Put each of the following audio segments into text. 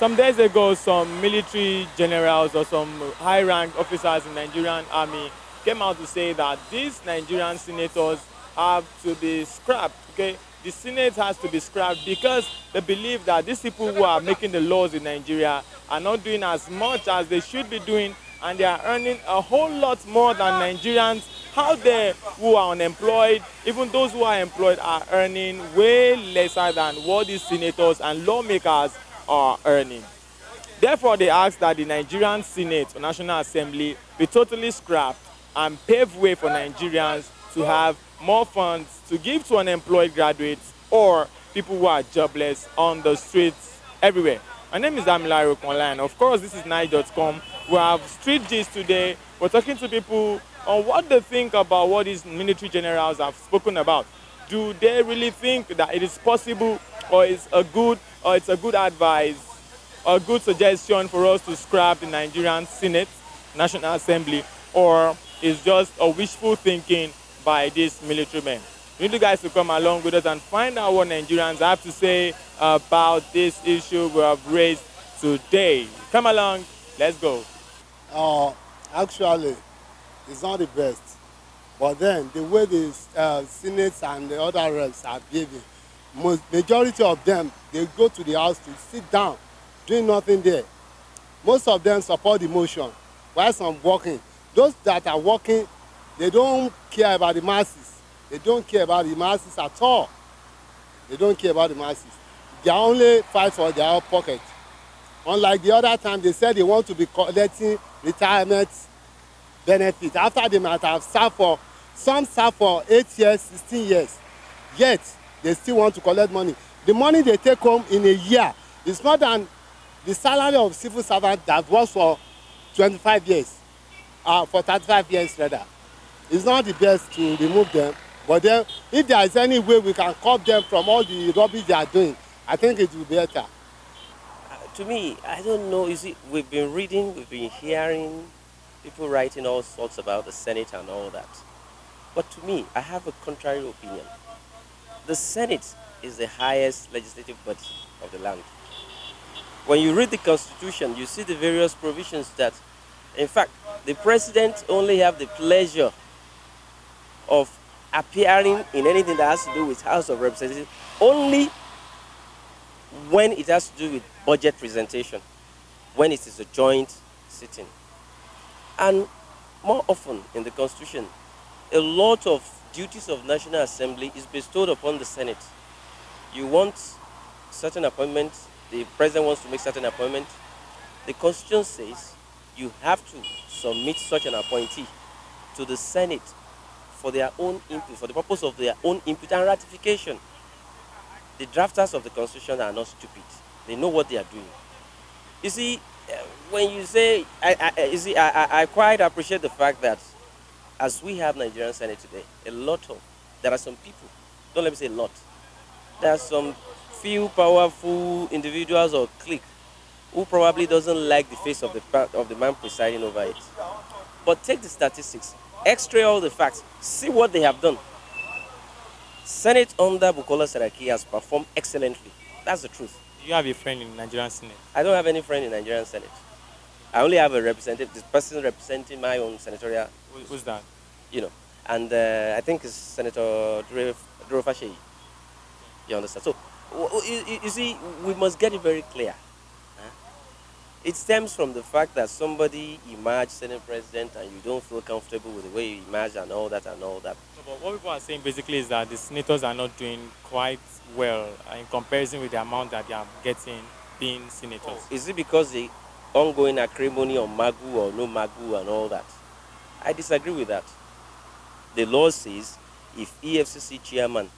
Some days ago, some military generals or some high-ranked officers in Nigerian army came out to say that these Nigerian senators have to be scrapped. Okay, the Senate has to be scrapped because they believe that these people who are making the laws in Nigeria are not doing as much as they should be doing, and they are earning a whole lot more than Nigerians. How they who are unemployed, even those who are employed, are earning way lesser than what these senators and lawmakers are earning. Therefore, they ask that the Nigerian Senate or National Assembly be totally scrapped and pave way for Nigerians to have more funds to give to unemployed graduates or people who are jobless on the streets everywhere. My name is Damilare Okonla, and of course, this is Night.com. We have street gist today. We're talking to people on what they think about what these military generals have spoken about. Do they really think that it is possible, or it's a good advice, a good suggestion for us to scrap the Nigerian Senate, National Assembly, or is just a wishful thinking by these military men? We need you guys to come along with us and find out what Nigerians have to say about this issue we have raised today. Come along, let's go. Actually, it's not the best. But then, the way the Senate and the other reps are behaving, majority of them, they go to the house to sit down, doing nothing there. Most of them support the motion, while some working. Those that are working, they don't care about the masses. They don't care about the masses at all. They don't care about the masses. They only fight for their own pocket. Unlike the other time, they said they want to be collecting retirement benefits after they might have served for, some served for 8 years, 16 years. Yet, they still want to collect money. The money they take home in a year is more than the salary of civil servant that works for 25 years, for 35 years rather. It's not the best to remove them, but then if there is any way we can cut them from all the rubbish they are doing, I think it will be better. To me, I don't know. You see, we've been reading, we've been hearing people writing all sorts about the Senate and all that. But to me, I have a contrary opinion. The Senate is the highest legislative body of the land. When you read the Constitution, you see the various provisions that, in fact, the president only have the pleasure of appearing in anything that has to do with House of Representatives only when it has to do with budget presentation, when it is a joint sitting. And more often in the Constitution, a lot of duties of National Assembly is bestowed upon the Senate. You want certain appointments, the president wants to make certain appointments. The Constitution says you have to submit such an appointee to the Senate for their own input, for the purpose of their own input and ratification. The drafters of the Constitution are not stupid. They know what they are doing. You see, when you say, I quite appreciate the fact that as we have Nigerian Senate today, there are some people, don't let me say a lot, there are some few powerful individuals or clique who probably doesn't like the face of the man presiding over it. But take the statistics, extract all the facts, see what they have done. Senate under Bukola Saraki has performed excellently. That's the truth. Do you have a friend in the Nigerian Senate? I don't have any friend in the Nigerian Senate. I only have a representative, this person representing my own senatorial. Who's that? You know, and I think it's Senator Duro Fasheyi. You understand? So, you see, we must get it very clear. It stems from the fact that somebody emerged Senate president and you don't feel comfortable with the way you emerged and all that and all that. So, but what people are saying basically is that the senators are not doing quite well in comparison with the amount that they are getting being senators. Is it because the ongoing acrimony on Magu or no Magu and all that? I disagree with that. The law says if EFCC chairman,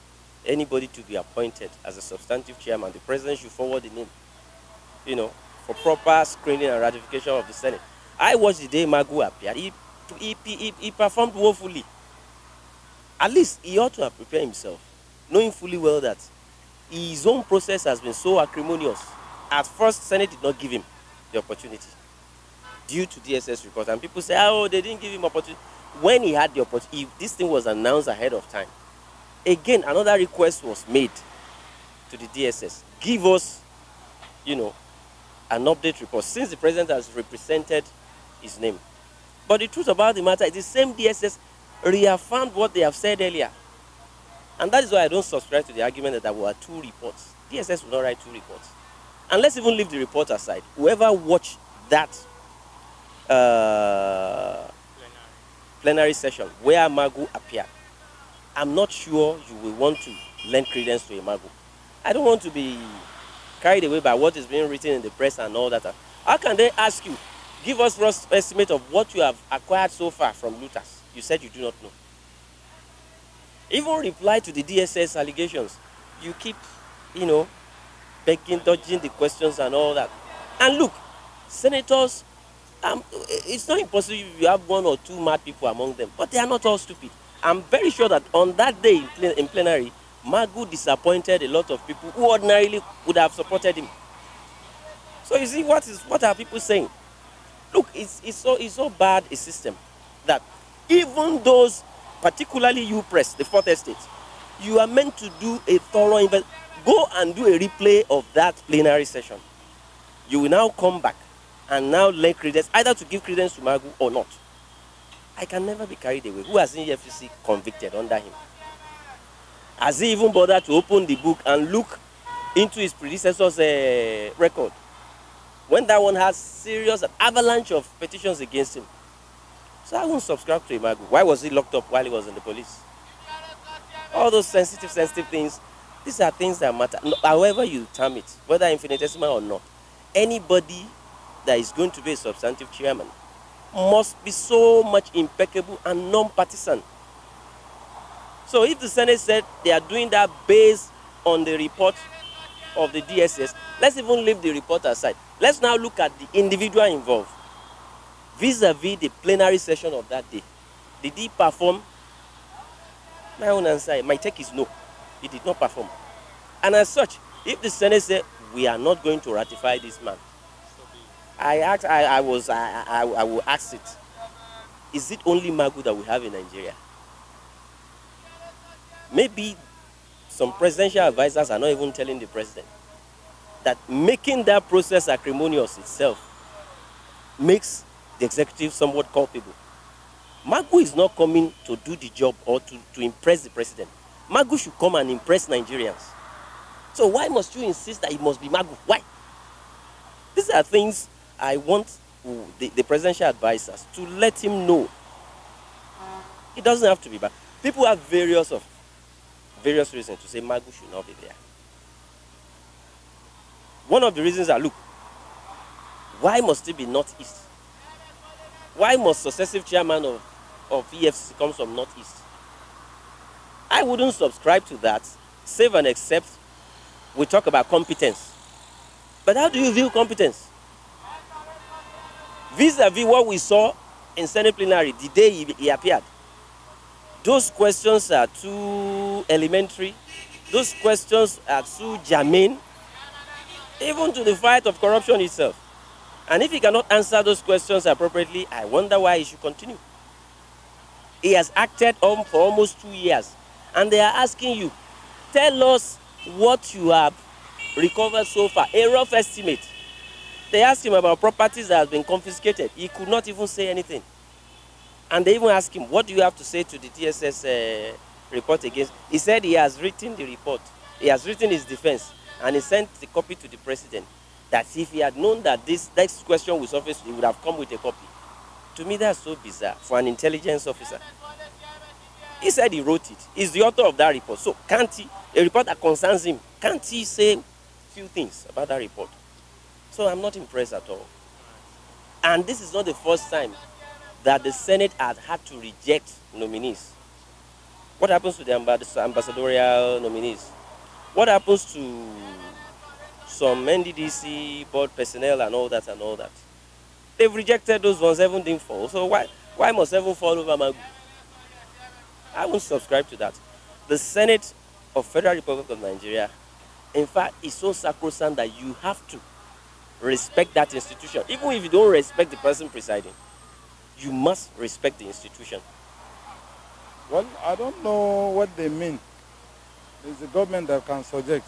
anybody to be appointed as a substantive chairman, the president should forward the name, you know, for proper screening and ratification of the Senate. I watched the day Magu appeared. He performed woefully. At least he ought to have prepared himself, knowing fully well that his own process has been so acrimonious. At first, Senate did not give him the opportunity due to DSS report. And people say, oh, they didn't give him opportunity. When he had the opportunity, this thing was announced ahead of time. Again, another request was made to the DSS. Give us, you know, an update report since the president has represented his name. But the truth about the matter is the same DSS reaffirmed what they have said earlier. And that is why I don't subscribe to the argument that there were 2 reports. DSS will not write 2 reports. And let's even leave the report aside. Whoever watched that plenary session where Magu appeared, I'm not sure you will want to lend credence to a Magu. I don't want to be carried away by what is being written in the press and all that. How can they ask you, give us rough estimate of what you have acquired so far from looters? You said you do not know. Even reply to the DSS allegations. You keep, begging, dodging the questions and all that. And look, senators, it's not impossible if you have 1 or 2 mad people among them, but they are not all stupid. I'm very sure that on that day in plenary, Magu disappointed a lot of people who ordinarily would have supported him. So you see, what are people saying? Look, it's so bad a system that even those, particularly you press, the 4th estate, you are meant to do a thorough investigation. Go and do a replay of that plenary session. You will now come back and now lend credence, either to give credence to Magu or not. I can never be carried away. Who has seen EFCC convicted under him? Has he even bothered to open the book and look into his predecessor's record? When that one has serious avalanche of petitions against him. So I won't subscribe to Magu. Why was he locked up while he was in the police? All those sensitive things, these are things that matter. However you term it, whether infinitesimal or not, anybody that is going to be a substantive chairman must be so much impeccable and non-partisan. So if the Senate said they are doing that based on the report of the DSS, let's even leave the report aside. Let's now look at the individual involved. Vis-a-vis the plenary session of that day. Did he perform? My own answer, my take is no. He did not perform. And as such, if the Senate said, we are not going to ratify this man, I will ask it. Is it only Magu that we have in Nigeria? Maybe some presidential advisors are not even telling the president that making that process acrimonious itself makes the executive somewhat culpable. Magu is not coming to do the job or to impress the president. Magu should come and impress Nigerians. So why must you insist that it must be Magu? Why? These are things I want the presidential advisors to let him know. It doesn't have to be bad. People have various reasons to say Magu should not be there. One of the reasons are, look, why must it be Northeast? Why must successive chairman of EFCC come from Northeast? I wouldn't subscribe to that, save and except we talk about competence. But how do you view competence? Vis-a-vis what we saw in Senate plenary the day he appeared. Those questions are too elementary. Those questions are too germane, even to the fight of corruption itself. And if he cannot answer those questions appropriately, I wonder why he should continue. He has acted on for almost 2 years. And they are asking you, tell us what you have recovered so far, a rough estimate. They asked him about properties that have been confiscated. He could not even say anything. And they even asked him, what do you have to say to the DSS report against? He said he has written the report. He has written his defense. And he sent the copy to the president. That if he had known that this next question will surface, he would have come with a copy. To me, that's so bizarre for an intelligence officer. He said he wrote it. He's the author of that report. So can't he, a report that concerns him, can't he say few things about that report? So I'm not impressed at all. And this is not the first time that the Senate has had to reject nominees. What happens to the ambassadorial nominees? What happens to some NDDC board personnel and all that and all that? They've rejected those ones, 7 didn't fall. So why must 7 fall over Magu? I won't subscribe to that. The Senate of Federal Republic of Nigeria, in fact, is so sacrosanct that you have to respect that institution. Even if you don't respect the person presiding, you must respect the institution. Well, I don't know what they mean. It's the government that can suggest.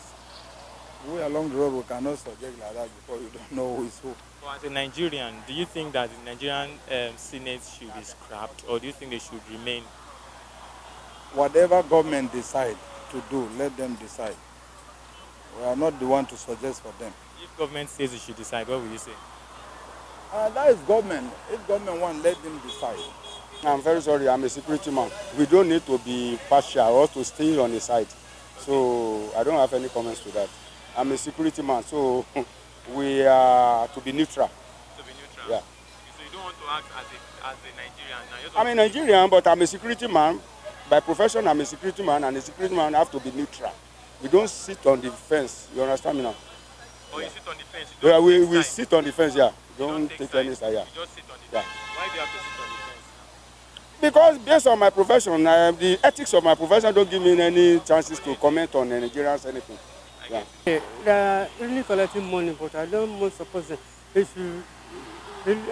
We along the road, we cannot subject like that because you don't know who is who. But as a Nigerian, do you think that the Nigerian Senate should be scrapped, or do you think they should remain? Whatever government decide to do, let them decide. We are not the one to suggest for them. If government says they should decide, what will you say? That is government. If government want, let them decide. I'm very sorry, I'm a security man. We don't need to be partial or to stay on the side. So I don't have any comments to that. I'm a security man, so we are to be neutral. To be neutral? Yeah. So you don't want to act as a Nigerian? Now, I'm a Nigerian, but I'm a security man. By profession, I'm a security man, and a security man have to be neutral. We don't sit on the fence. You understand me now? Or you sit on the fence? Yeah, we sit on the fence, yeah. Don't take any side, yeah. You just sit on the Yeah. fence. Why do you have to sit on the fence? Because based on my profession, the ethics of my profession don't give me any chances to comment on Nigerians anything. Yeah. They are really collecting money, but I don't most suppose them. They should,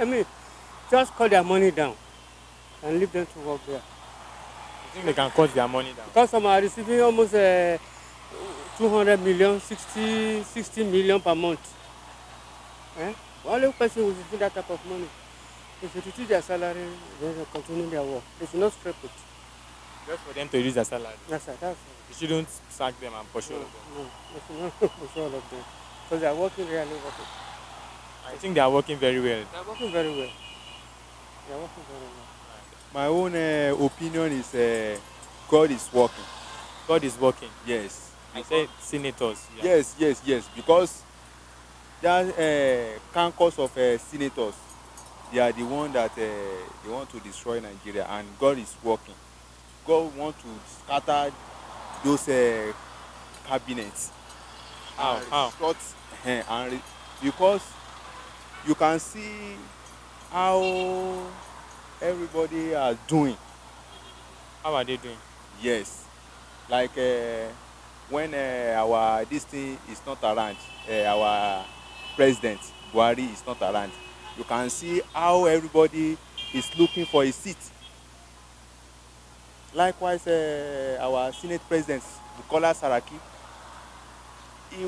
I mean, just cut their money down and leave them to work there. You think they can cut their money down? Because some are receiving almost 200 million, 60 million per month. Only person who is doing that type of money. They should reduce their salary, then they continue their work. They should not scrape it. Just for them to reduce their salary. That's it. That's You shouldn't sack them and push all of them. no, they should not push all of them. Because they are working really well. I think they are working very well. They are working very well. They are working very well. My own opinion is God is working. God is working. Yes. I said senators. Yeah. Yes. Because that cancers of senators, they are the one that they want to destroy Nigeria, and God is working. God want to scatter those cabinets. How? Because you can see how everybody are doing. How are they doing? Yes, like when our this thing is not around, our president Buhari is not around, you can see how everybody is looking for a seat. Likewise, our Senate President Bukola Saraki, he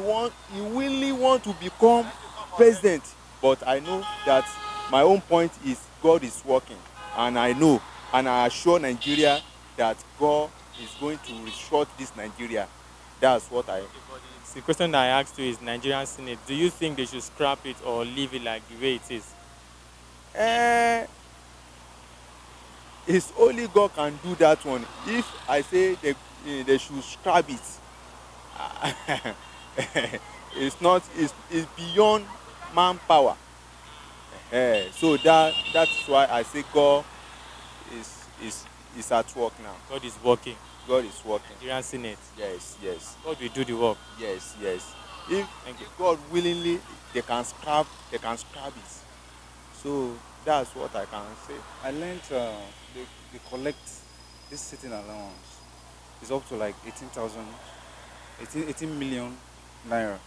really want to become president, but I know that my own point is God is working, and I know and I assure Nigeria that God is going to restore this Nigeria. That's what I. The question that I asked you is Nigerian Senate. Do you think they should scrap it or leave it like the way it is? It's only God can do that one. If I say they should scrap it, it's beyond manpower. So that's why I say God is at work now. God is working. God is working. Nigerian Senate. Yes. God will do the work. Yes. If God willingly, they can scrap it. So that's what I can say. I learned they collect this sitting allowance. It's up to like 18 million naira.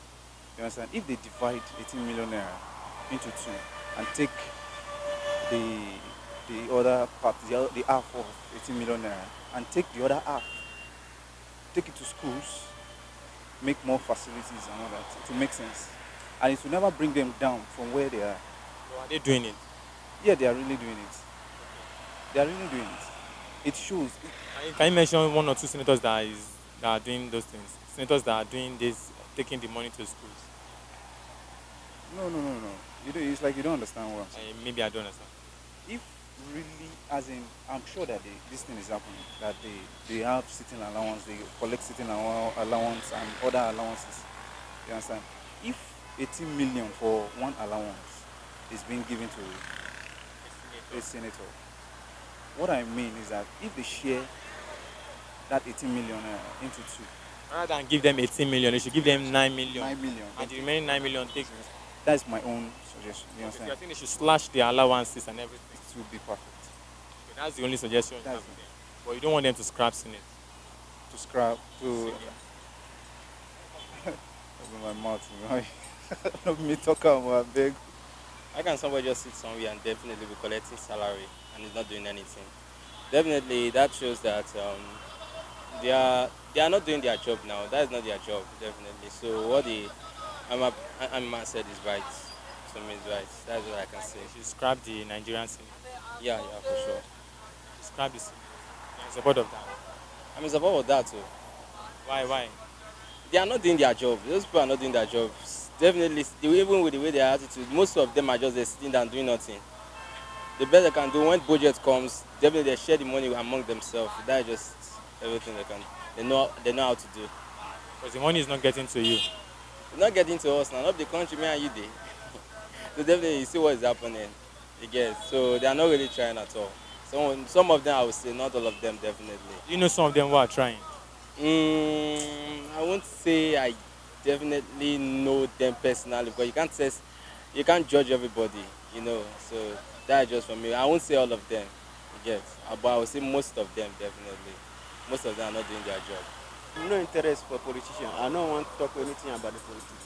You understand? If they divide 18 million naira into two and take the other part, the half of 18 million naira, and take the other half, take it to schools, make more facilities and all that, to make sense. And it will never bring them down from where they are. So are they doing it? Yeah, they are really doing it. They are really doing it. It shows. Can you mention one or two senators that are doing those things? Senators that are doing this, taking the money to schools? No. It's like you don't understand what I'm saying. Maybe I don't understand. If really, as in, I'm sure that this thing is happening, that they have sitting allowance, they collect sitting allowance and other allowances. You understand? If 18 million for one allowance is being given to a senator, what I mean is that if they share that 18 million into two, Rather than give them 18 million, they should give them 9 million. 9 million. And the remaining 9 million takes. That's my own suggestion. You I understand? think they should slash the allowances and everything. It will be perfect. Okay, that's the only suggestion you That's have it. there. But you don't want them to scrap Senate. To scrap, to... Open my mouth, you know. Let me talk about big. How can somebody just sit somewhere and definitely be collecting salary and is not doing anything? Definitely, that shows that They are not doing their job now. That is not their job, definitely. So what the Amma said is right. To me, is right. That's what I can say. You should scrap the Nigerian Senate. Yeah, yeah, for sure. Scrap the Senate. You're in support of that. I'm in support of that too. Why? Why? They are not doing their job. Those people are not doing their jobs. Definitely, even with the way their attitude, most of them are just sitting down doing nothing. The best they can do when budget comes, definitely they share the money among themselves. That's just everything they can. They know how to do. Because the money is not getting to you. It's not getting to us now. Not the country, me and you dey. So definitely you see what is happening. You get. So they are not really trying at all. Some of them I would say, not all of them definitely. You know some of them who are trying. I won't say I definitely know them personally, but you can't judge everybody, you know. So that's just for me. I won't say all of them, you get, but I would say most of them definitely. Most of them are not doing their job. No interest for politicians. I don't want to talk anything about the politics.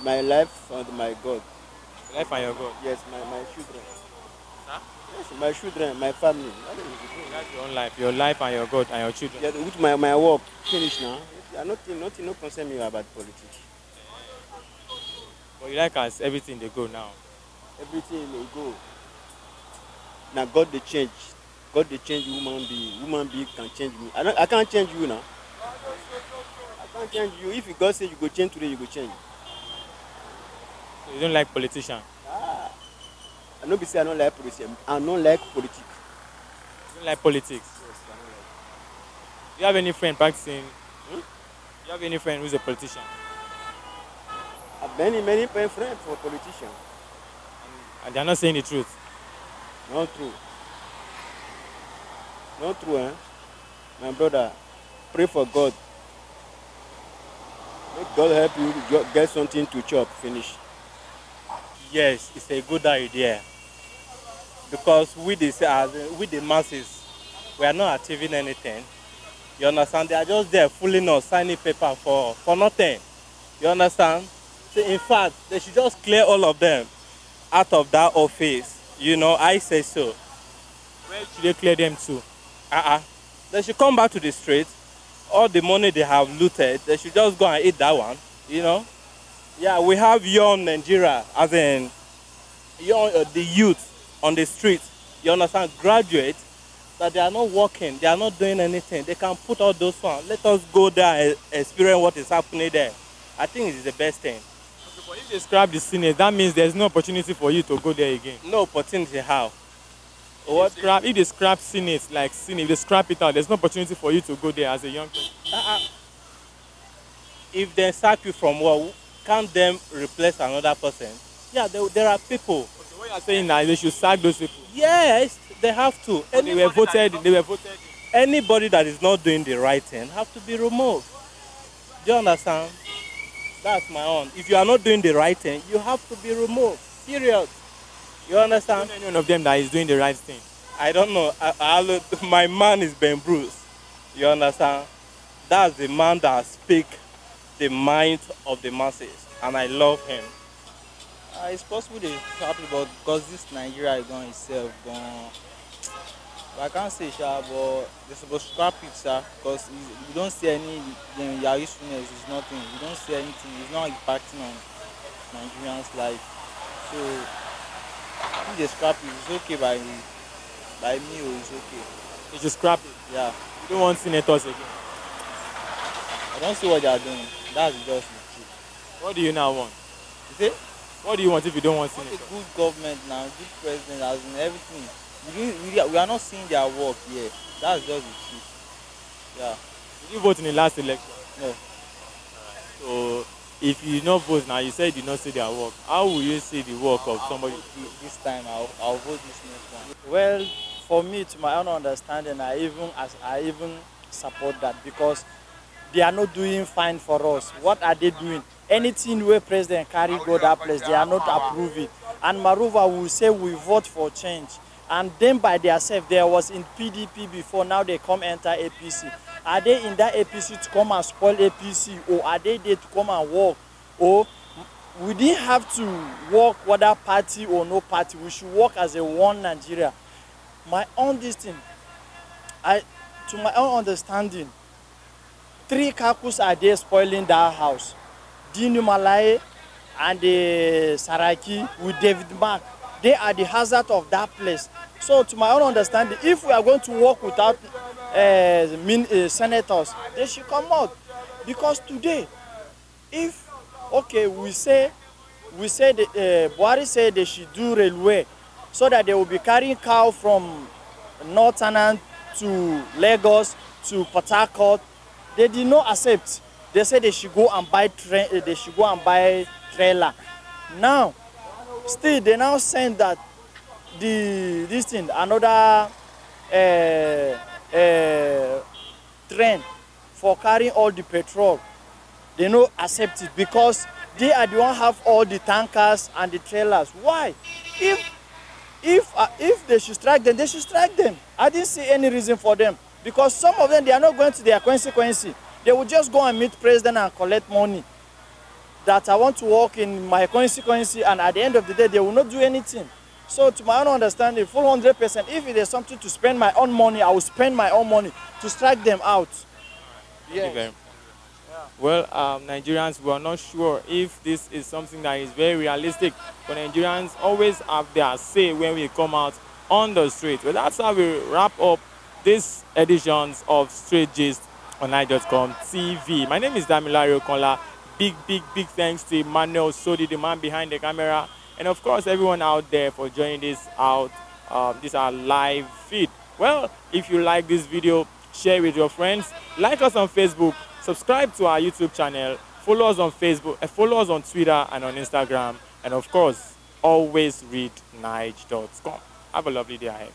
My life and my God. Your life and your God. Yes, my children. Huh? Yes, my children, my family. That's your own life. Your life and your God and your children. Yeah, with my work finished now. Nothing no concern me about politics. But you like as everything they go now. Everything will go. Now God they change. God they change human being. Human being can change me. I can't change you now. I can't change you. If God say you go change today, you go change. So you don't like politicians. I know be say I don't like politics. I don't like politics. You don't like politics. Yes, I don't like. Do you have any friend practicing? Do you have any friend who's a politician? I have many friends for politicians. And they are not saying the truth. Not true. Not true, eh? My brother, pray for God. Make God help you get something to chop, finish. Yes, it's a good idea. Because with the masses, we are not achieving anything. You understand? They are just there fooling us, signing paper for nothing. You understand? So in fact, they should just clear all of them out of that office. You know, I say so. Where should they clear them to? They should come back to the street. All the money they have looted, they should just go and eat that one. You know? Yeah, we have young Nigeria, as in young the youth on the street. You understand? Graduates that they are not working, they are not doing anything. They can put all those ones. Let us go there and experience what is happening there. I think it is the best thing. Okay, but if they scrap the Senate, that means there's no opportunity for you to go there again. No opportunity how? What? If they scrap Senate, like Senate, if they scrap it out, there's no opportunity for you to go there as a young person. If they sack you from work, can't them replace another person? Yeah, there are people. Okay, what you are saying now, they should sack those people. Yes, they have to. They were voted. They were voted. Anybody that is not doing the right thing have to be removed. Do you understand? That's my own. If you are not doing the right thing, you have to be removed. Period. You understand? Any one of them that is doing the right thing. I don't know. My man is Ben Bruce. You understand? That's the man that speaks the mind of the masses, and I love him. It's possible they happen, but because this Nigeria is gone itself, gone. I can't say sure, but they're supposed to scrap it, sir, because you don't see any your usefulness is nothing. You don't see anything. It's not impacting on Nigerians' life. So if they scrap it, it's okay by me. It's okay. You should scrap it. Yeah. You don't want senators again. I don't see what they are doing. That's just the truth. What do you now want? You see? What do you want if you don't want Want senators? a good government now, good president, as in everything. We are not seeing their work here. That's just the truth. Yeah. Did you vote in the last election? No. So if you not vote now, you said you not see their work. How will you see the work of somebody? This time I'll vote this next one. Well, for me, to my own understanding, I even support that because they are not doing fine for us. What are they doing? Anything where president carry go that place, they are not approving. And moreover, we say we vote for change. And then by themselves, there was in PDP before, now they come enter APC. Are they in that APC to come and spoil APC, or are they there to come and work? Or we didn't have to work whether party or no party. We should work as a one Nigeria. My own this thing, to my own understanding, three kakus are there spoiling that house. Dinu Malay and the Saraki with David Mark. They are the hazard of that place. So to my own understanding, if we are going to work without senators, they should come out. Because today, if, okay, we say the, Buhari said they should do railway so that they will be carrying cow from Northern to Lagos to Port Harcourt. They did not accept. They said they should go and buy trailer. Now, still they now send that this thing another train for carrying all the petrol. They no accept it because they are the one have all the tankers and the trailers. Why? If they should strike them, they should strike them. I didn't see any reason for them because some of them they are not going to their consequences. They will just go and meet president and collect money. That I want to work in my consequences, and at the end of the day, they will not do anything. So, to my own understanding, full 100%. If it is something to spend my own money, I will spend my own money to strike them out. Yes. Well, Nigerians, we are not sure if this is something that is very realistic, but Nigerians always have their say when we come out on the street. Well, that's how we wrap up this editions of Straight Gist on Niger.com TV. My name is Damilari Okonla. Big thanks to Emmanuel Sodi, the man behind the camera, and of course everyone out there for joining this out. This our live feed. Well, if you like this video, share with your friends. Like us on Facebook. Subscribe to our YouTube channel. Follow us on Facebook. Follow us on Twitter and on Instagram. And of course, always read Nige.com. Have a lovely day ahead.